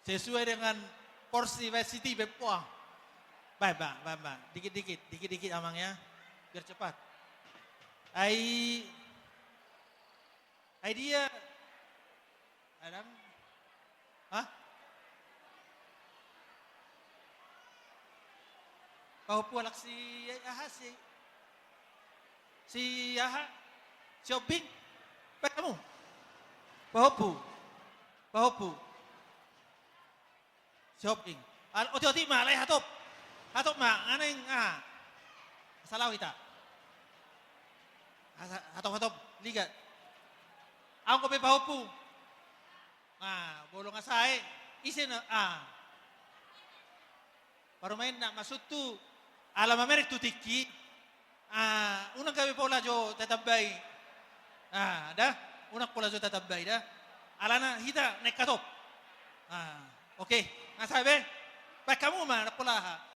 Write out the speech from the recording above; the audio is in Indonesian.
sesuai dengan porsi varsity bepuah. Baik, bang. Dikit-dikit amang ya, biar cepat. Dia, ada, hah? Kau pualak si Aha, shopping, baik kamu, pahopu, shopping. Oti ma, lay hatop ma, aneng salah kita. Hatop, ligat. Ako ko pahopu. Bolong asay, isin parumain na masutu, alam Amerik tutiki. Unang gabi pula jo tatabay. Unang pula jo tatabay dah. Alana hita naik katop. Okay, nasabi. Baik kamu mah pula